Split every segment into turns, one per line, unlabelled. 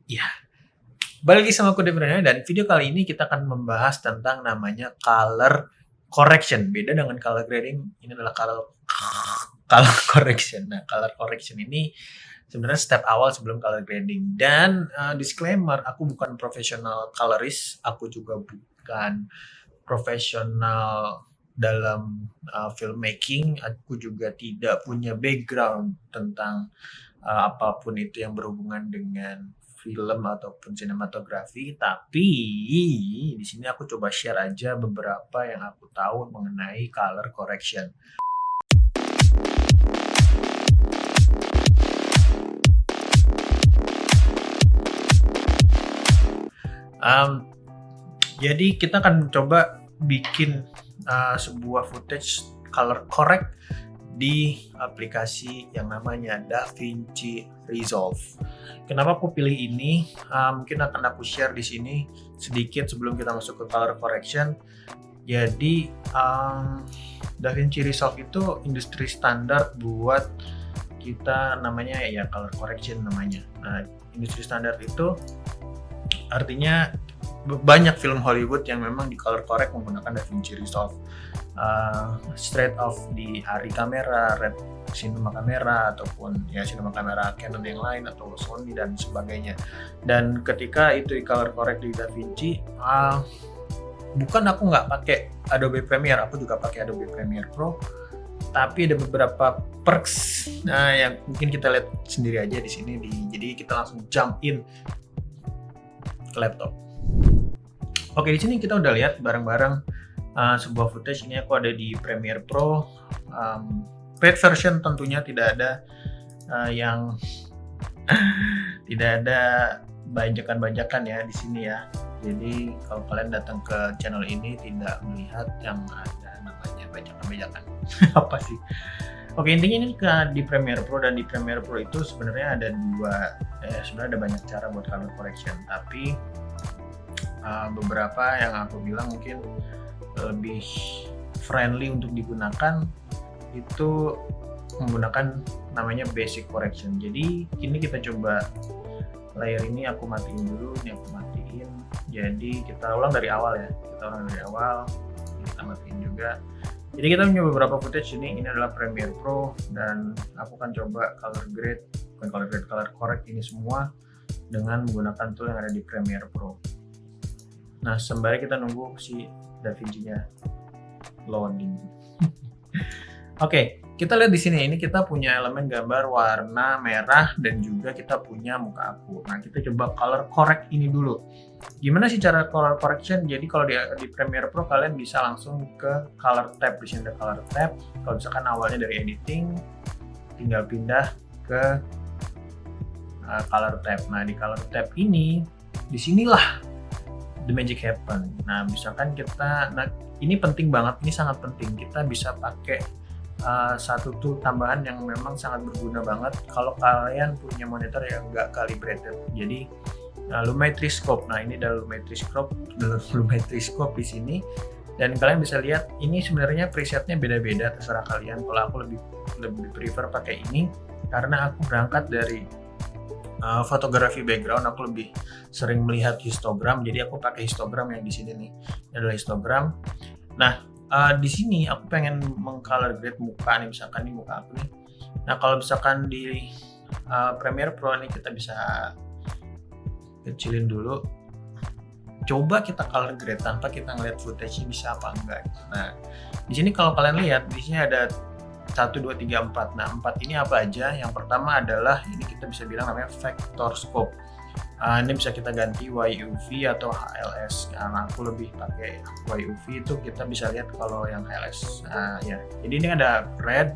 Ya, balik lagi sama aku Debrina dan video kali ini kita akan membahas tentang namanya color correction. Beda dengan color grading, ini adalah color correction. Nah, color correction ini sebenarnya step awal sebelum color grading. Dan disclaimer, aku bukan profesional colorist, aku juga bukan profesional dalam filmmaking, aku juga tidak punya background tentang apapun itu yang berhubungan dengan film ataupun sinematografi, tapi di sini aku coba share aja beberapa yang aku tahu mengenai color correction. Um, jadi kita akan coba bikin sebuah footage color correct di aplikasi yang namanya DaVinci Resolve. Kenapa aku pilih ini? Mungkin akan aku share di sini sedikit sebelum kita masuk ke color correction. Jadi DaVinci Resolve itu industri standar buat kita, namanya ya color correction namanya. Nah, industri standar itu artinya banyak film Hollywood yang memang di color correct menggunakan DaVinci Resolve. Straight off di Arri kamera, Red Cinema kamera, ataupun ya cinema kamera Canon yang lain atau Sony dan sebagainya. Dan ketika itu di color correct di DaVinci, bukan aku nggak pakai Adobe Premiere, aku juga pakai Adobe Premiere Pro. Tapi ada beberapa perks yang mungkin kita lihat sendiri aja di sini. Jadi kita langsung jump in ke laptop. Oke, di sini kita udah lihat bareng-bareng sebuah footage. Ini aku ada di Premiere Pro, paid version tentunya, tidak ada yang tidak ada bajakan-bajakan ya di sini ya. Jadi kalau kalian datang ke channel ini tidak melihat yang ada namanya bajakan-bajakan. Apa sih? Oke, intinya ini di Premiere Pro, dan di Premiere Pro itu sebenarnya ada sebenarnya ada banyak cara buat color correction, tapi beberapa yang aku bilang mungkin lebih friendly untuk digunakan itu menggunakan namanya basic correction. Jadi ini kita coba layer ini aku matiin dulu, ini aku matiin. Jadi kita ulang dari awal ya, kita matiin juga. Jadi kita punya beberapa footage ini adalah Premiere Pro, dan aku akan coba color correct ini semua dengan menggunakan tool yang ada di Premiere Pro. Nah, sembari kita nunggu si DaVinci-nya loading. Oke, kita lihat di sini, ini kita punya elemen gambar warna merah dan juga kita punya muka aku. Nah, kita coba color correct ini dulu. Gimana sih cara color correction? Jadi kalau di Premiere Pro kalian bisa langsung ke color tab. Di sini ada color tab. Kalau misalkan awalnya dari editing, tinggal pindah ke color tab. Nah, di color tab ini, disinilah the magic happen. Nah, misalkan ini penting banget, ini sangat penting. Kita bisa pakai satu tool tambahan yang memang sangat berguna banget kalau kalian punya monitor yang nggak calibrated. Jadi Lumetriscope. Nah, ini adalah Lumetriscope di sini, dan kalian bisa lihat ini sebenarnya presetnya beda-beda, terserah kalian. Kalau aku lebih prefer pakai ini karena aku berangkat dari fotografi background, aku lebih sering melihat histogram, jadi aku pakai histogram yang di sini nih. Ini adalah histogram. Nah, di sini aku pengen mengcolor grade muka nih, misalkan ini muka aku nih. Nah, kalau misalkan di Premiere Pro nih kita bisa kecilin dulu. Coba kita color grade tanpa kita ngeliat footage-nya bisa apa enggak. Nah, di sini kalau kalian lihat, di sini ada 1, 2, 3, 4. Nah, 4 ini apa aja? Yang pertama adalah ini kita bisa bilang namanya vector scope. Ini bisa kita ganti YUV atau HLS. Karena aku lebih pakai YUV, itu kita bisa lihat kalau yang HLS. Ya. Jadi ini ada red,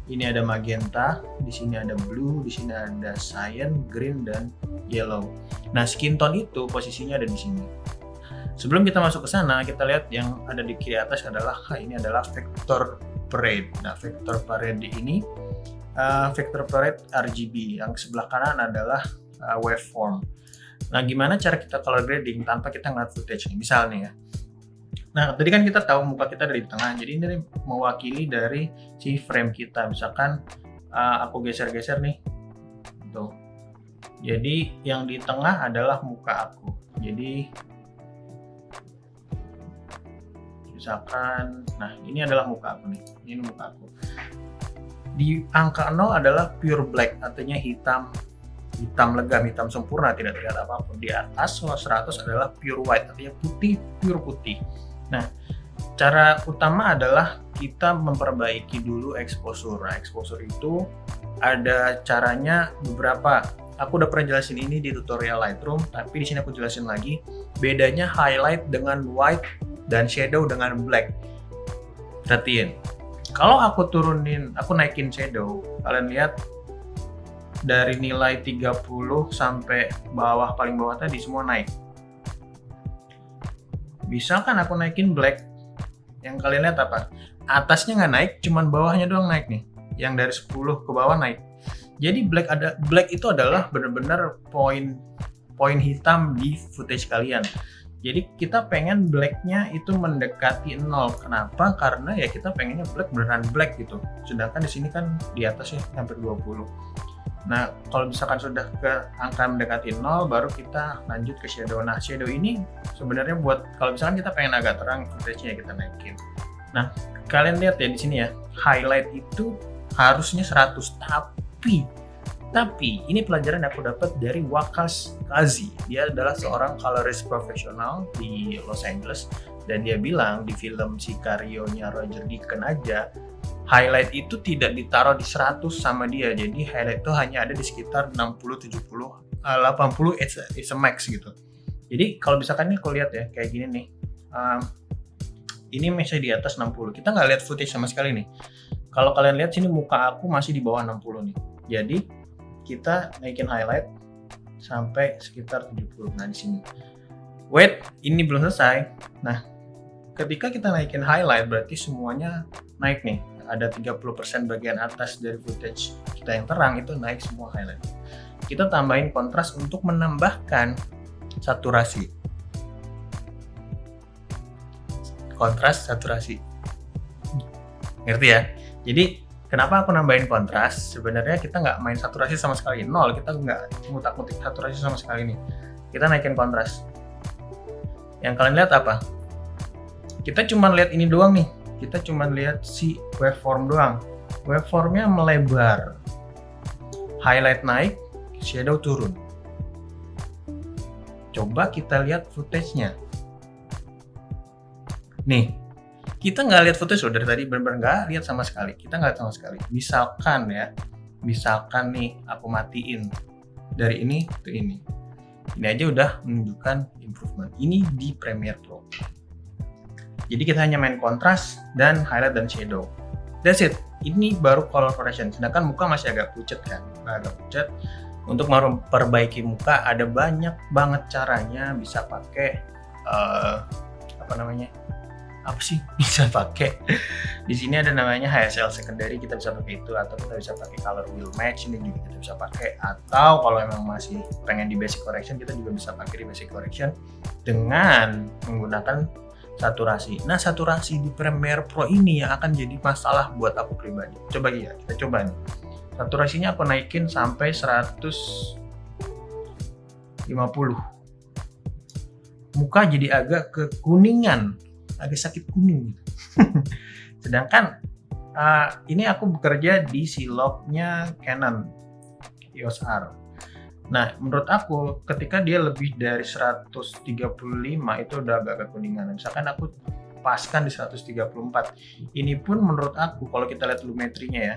ini ada magenta, di sini ada blue, di sini ada cyan, green, dan yellow. Nah, skin tone itu posisinya ada di sini. Sebelum kita masuk ke sana, kita lihat yang ada di kiri atas adalah ini adalah vector parade. Nah, vector parade ini vector parade RGB, yang sebelah kanan adalah waveform. Nah, gimana cara kita color grading tanpa kita ngeliat footage nih? Misalnya ya. Nah, tadi kan kita tahu muka kita ada di tengah, jadi ini mewakili dari si frame kita. Misalkan aku geser-geser nih, tuh. Jadi yang di tengah adalah muka aku. Jadi misalkan, nah ini adalah muka aku nih, ini muka aku. Di angka 0 adalah pure black, artinya hitam legam, hitam sempurna, tidak terlihat apapun. Di atas 100 adalah pure white, artinya putih, pure putih. Nah, cara utama adalah kita memperbaiki dulu exposure. Nah, exposure itu ada caranya beberapa. Aku udah pernah jelasin ini di tutorial Lightroom, tapi di sini aku jelasin lagi bedanya highlight dengan white dan shadow dengan black. Perhatiin, kalau aku naikin shadow, kalian lihat dari nilai 30 sampai paling bawah tadi semua naik. Bisa kan aku naikin black, yang kalian lihat apa? Atasnya nggak naik, cuman bawahnya doang naik nih. Yang dari 10 ke bawah naik. Jadi black itu adalah benar-benar poin hitam di footage kalian. Jadi kita pengen blacknya itu mendekati 0. Kenapa? Karena ya kita pengennya black beneran black gitu. Sedangkan di sini kan di atasnya hampir 20. Nah, kalau misalkan sudah ke angka mendekati 0, baru kita lanjut ke shadow. Nah, shadow ini sebenarnya buat kalau misalkan kita pengen agak terang, footage-nya kita naikin. Nah, kalian lihat ya di sini ya, highlight itu harusnya 100, tapi ini pelajaran yang aku dapat dari Waqas Qazi. Dia adalah seorang colorist profesional di Los Angeles, dan dia bilang di film Sicario-nya Roger Deakins aja, highlight itu tidak ditaruh di 100 sama dia. Jadi highlight itu hanya ada di sekitar 60, 70, 80 it's a max gitu. Jadi kalau misalkan ini aku lihat ya kayak gini nih, ini masih di atas 60. Kita nggak lihat footage sama sekali nih. Kalau kalian lihat sini muka aku masih di bawah 60 nih. Jadi kita naikin highlight sampai sekitar 70. Nah di sini. Wait, ini belum selesai. Nah, ketika kita naikin highlight berarti semuanya naik nih. Ada 30% bagian atas dari footage kita yang terang itu naik semua highlight. Kita tambahin kontras untuk menambahkan saturasi. Kontras, saturasi. Ngerti ya? Jadi kenapa aku nambahin kontras? Sebenarnya kita nggak main saturasi sama sekali, 0. Kita nggak ngutak-ngutik saturasi sama sekali nih. Kita naikin kontras. Yang kalian lihat apa? Kita cuma lihat ini doang nih. Kita cuma lihat si waveform doang. Waveformnya melebar. Highlight naik, shadow turun. Coba kita lihat footage-nya. Nih, kita nggak lihat footage loh dari tadi, benar-benar nggak lihat sama sekali. Kita nggak lihat sama sekali. Misalkan nih aku matiin dari ini ke ini. Ini aja udah menunjukkan improvement. Ini di Premiere Pro. Jadi kita hanya main kontras dan highlight dan shadow. That's it. Ini baru color correction. Sedangkan muka masih agak pucat kan, agak pucat. Untuk memperbaiki muka ada banyak banget caranya. Bisa pakai bisa pakai di sini ada namanya HSL secondary, kita bisa pakai itu, atau kita bisa pakai color wheel match, ini juga kita bisa pakai, atau kalau emang masih pengen di basic correction kita juga bisa pakai di basic correction dengan menggunakan saturasi. Nah, saturasi di Premiere Pro ini yang akan jadi masalah buat aku pribadi. Kita coba nih. Saturasinya aku naikin sampai 150. Muka jadi agak kekuningan, agak sakit kuning gitu. Sedangkan ini aku bekerja di silopnya Canon EOS R. Nah, menurut aku ketika dia lebih dari 135 itu udah agak kekuningan. Misalkan aku paskan di 134. Ini pun menurut aku kalau kita lihat lumetrinya ya,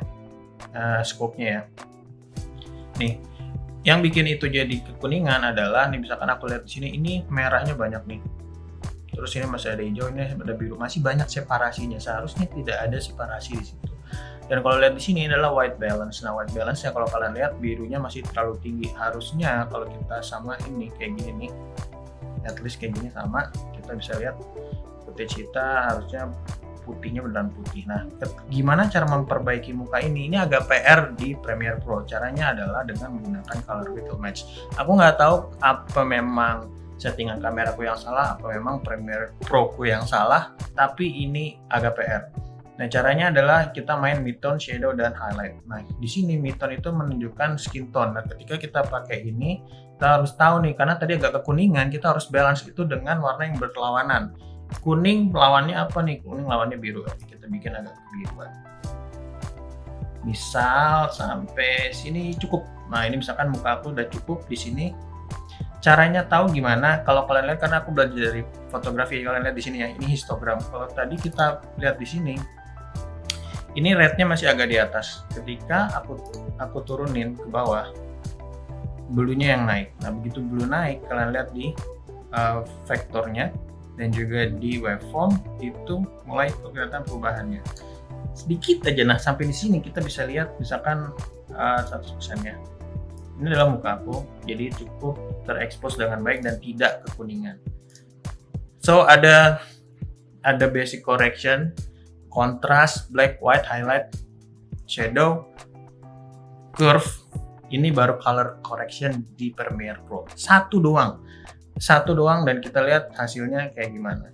scope-nya ya. Nih, yang bikin itu jadi kekuningan adalah nih, misalkan aku lihat di sini, ini merahnya banyak nih. Terus ini masih ada hijau, ini ada biru, masih banyak separasinya. Seharusnya tidak ada separasi di situ. Dan kalau lihat di sini adalah white balance. Nah, white balance ya kalau kalian lihat birunya masih terlalu tinggi. Harusnya kalau kita sama ini kayak gini nih, at least kayak gini sama, kita bisa lihat footage kita harusnya putihnya beneran putih. Nah, gimana cara memperbaiki muka ini? Ini agak PR di Premiere Pro. Caranya adalah dengan menggunakan color wheel match. Aku nggak tahu apa memang settingan kameraku yang salah, apa memang Premiere Pro ku yang salah, tapi ini agak PR. Nah, caranya adalah kita main midtone, shadow, dan highlight. Nah, di sini midtone itu menunjukkan skin tone. Nah, ketika kita pakai ini, kita harus tahu nih, karena tadi agak kekuningan, kita harus balance itu dengan warna yang berlawanan. Kuning lawannya apa nih? Kuning lawannya biru. Kita bikin agak kebiruan. Misal sampai sini cukup. Nah, ini misalkan muka aku udah cukup di sini. Caranya tahu gimana? Kalau kalian lihat, karena aku belajar dari fotografi, kalian lihat di sini ya, ini histogram. Kalau tadi kita lihat di sini, ini rednya masih agak di atas. Ketika aku turunin ke bawah, bluenya yang naik. Nah, begitu blue naik, kalian lihat di vektornya dan juga di waveform itu mulai kelihatan perubahannya. Sedikit aja. Nah, sampai di sini kita bisa lihat misalkan 100% ya. Ini adalah muka aku, jadi cukup terekspos dengan baik dan tidak kekuningan. So ada basic correction, contrast, black, white, highlight, shadow, curve. Ini baru color correction di Premiere Pro. Satu doang dan kita lihat hasilnya kayak gimana.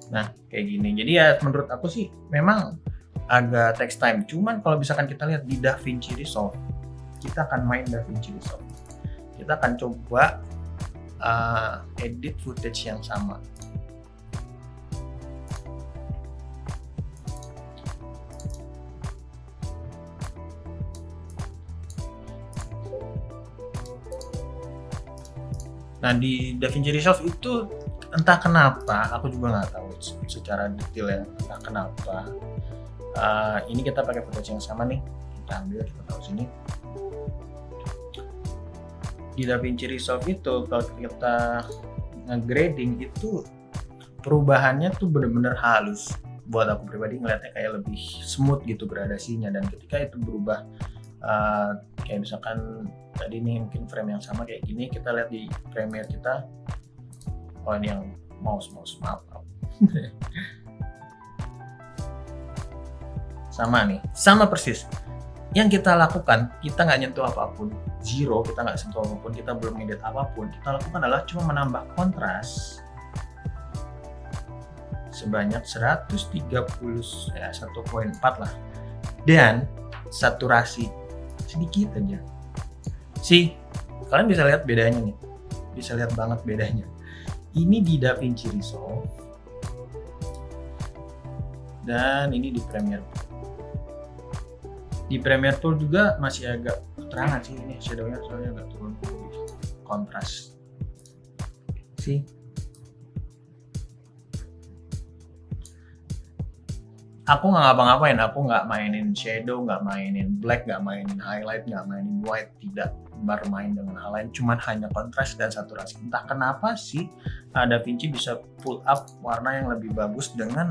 Nah, kayak gini. Jadi ya menurut aku sih memang agak takes time. Cuman kalau misalkan kita lihat di DaVinci Resolve, kita akan main DaVinci Resolve. Kita akan coba edit footage yang sama. Nah, di DaVinci Resolve itu entah kenapa, aku juga nggak tahu secara detail ya, entah kenapa. Ini kita pakai footage yang sama nih, kita ambil, kita taruh sini. Di DaVinci Resolve itu kalau kita nge-grading itu perubahannya tuh bener-bener halus. Buat aku pribadi ngeliatnya kayak lebih smooth gitu gradasinya, dan ketika itu berubah kayak misalkan tadi nih mungkin frame yang sama kayak gini, kita lihat di Premiere kita, oh ini yang mouse maaf. sama persis. Yang kita lakukan, kita nggak nyentuh apapun, zero, kita nggak sentuh apapun, kita belum ngedit apapun. Kita lakukan adalah cuma menambah kontras sebanyak 1.4 lah, dan saturasi sedikit aja. Kalian bisa lihat bedanya nih, bisa lihat banget bedanya. Ini di DaVinci Resolve dan ini di Premiere Pro. Di Premiere Pro juga masih agak keterangan sih, ini shadownya soalnya agak turun kontras. Aku nggak ngapa-ngapain, aku nggak mainin shadow, nggak mainin black, nggak mainin highlight, nggak mainin white, tidak bermain dengan hal lain, cuman hanya kontras dan saturasi. Entah kenapa sih DaVinci bisa pull up warna yang lebih bagus dengan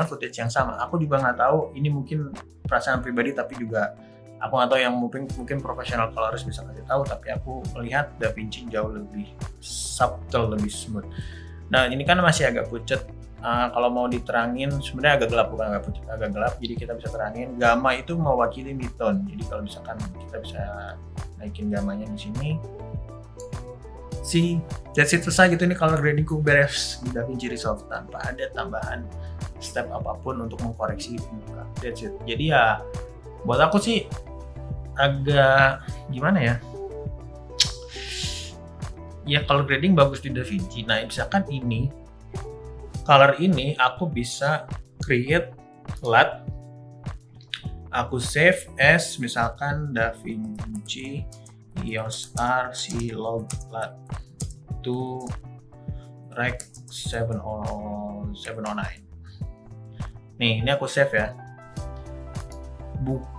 footage yang sama. Aku juga nggak tahu, ini mungkin perasaan pribadi, tapi juga aku nggak tahu yang mungkin profesional colorist bisa kasih tahu, tapi aku melihat DaVinci jauh lebih subtle, lebih smooth. Nah, ini kan masih agak pucet. Kalau mau diterangin sebenarnya agak gelap, bukan agak pucet, agak gelap, jadi kita bisa terangin gamma itu mewakili midtone. Jadi kalau misalkan kita bisa naikin gamanya di sini, that's it, selesai gitu. Ini color gradingku beres di DaVinci Resolve tanpa ada tambahan step apapun untuk mengkoreksi muka. That's it. Jadi ya buat aku sih agak gimana ya, color grading bagus di DaVinci. Nah, misalkan ini color ini aku bisa create LUT, aku save as misalkan DaVinci EOS R C-Log LUT to Rec 709. Nih, ini aku save ya.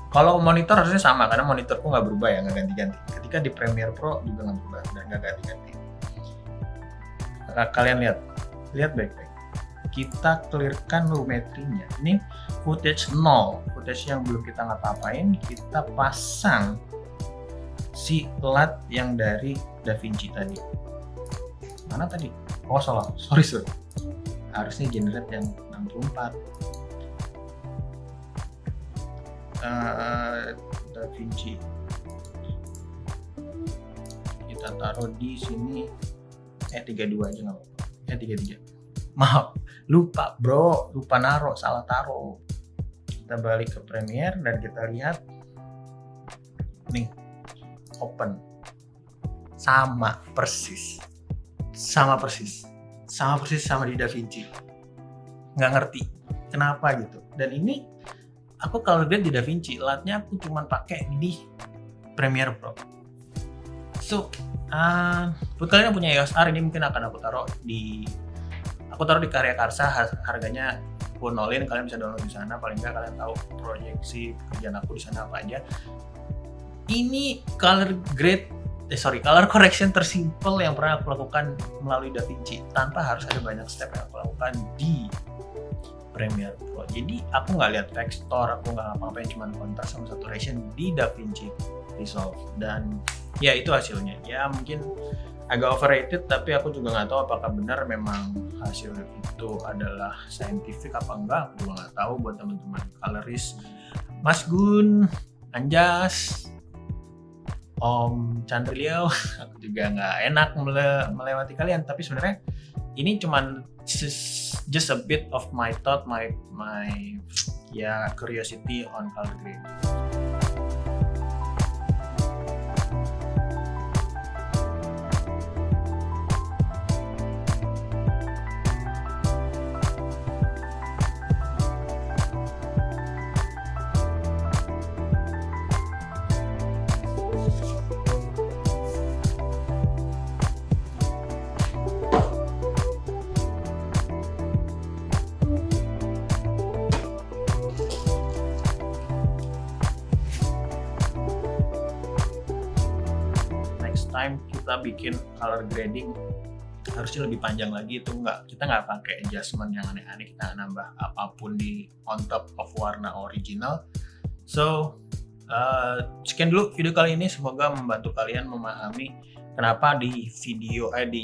Kalau monitor harusnya sama, karena monitorku nggak berubah ya, nggak ganti-ganti. Ketika di Premiere Pro juga nggak berubah dan nggak ganti-ganti. Kalian lihat baik-baik. Kita clearkan lumetrinya. Ini footage 0, footage yang belum kita ngapa-ngapain. Kita pasang si LUT yang dari DaVinci tadi. Mana tadi? Oh, salah. Sorry. Harusnya generate yang 64. DaVinci. Kita taruh di sini 32 aja nggak apa-apa. 33. Maaf, lupa bro, lupa naruh, salah taruh. Kita balik ke Premiere dan kita lihat nih, open. Sama persis sama di DaVinci. Nggak ngerti kenapa gitu. Dan ini aku color grade di DaVinci, LUT-nya aku cuman pakai di Premiere Pro. So, buat kalian yang punya EOS R, ini mungkin akan aku taruh di Karya Karsa, harganya aku nolin, kalian bisa download di sana. Paling nggak kalian tahu proyeksi pekerjaan aku di sana apa aja. Ini color correction tersimpel yang pernah aku lakukan melalui DaVinci tanpa harus ada banyak step yang aku lakukan di Premiere Pro. Jadi aku nggak lihat texture, aku nggak ngapa-ngapain, cuma contrast sama saturation di DaVinci Resolve. Dan ya itu hasilnya. Ya mungkin agak overrated, tapi aku juga nggak tahu apakah benar memang hasil itu adalah scientific apa enggak. Aku juga nggak tahu. Buat teman-teman colorist, Mas Gun, Anjas, Om Chandrilio, aku juga nggak enak melewati kalian, tapi sebenarnya ini cuman just a bit of my thought, my curiosity on color grade. Time kita bikin color grading harusnya lebih panjang lagi. Itu kita nggak pakai adjustment yang aneh-aneh, kita nambah apapun di on top of warna original. So sekian dulu video kali ini, semoga membantu kalian memahami kenapa di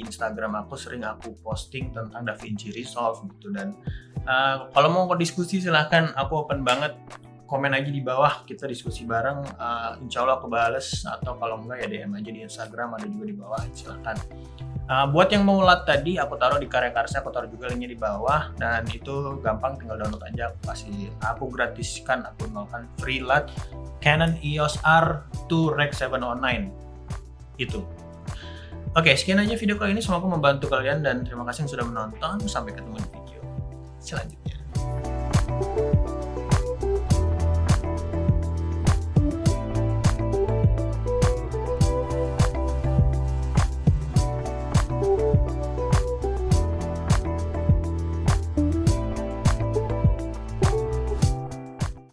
Instagram aku sering aku posting tentang DaVinci Resolve gitu. Dan kalau mau diskusi silahkan, aku open banget. Komen aja di bawah, kita diskusi bareng. Insya Allah aku bales, atau kalau enggak ya DM aja di Instagram, ada juga di bawah, silahkan. Buat yang mau LUT tadi, aku taruh di Karya Karsa, aku taruh juga linknya di bawah, dan itu gampang, tinggal download aja. Aku gratiskan, aku nolkan free LUT Canon EOS R2 Rec 709 itu. Oke, sekian aja video kali ini, semoga membantu kalian dan terima kasih yang sudah menonton. Sampai ketemu di video selanjutnya.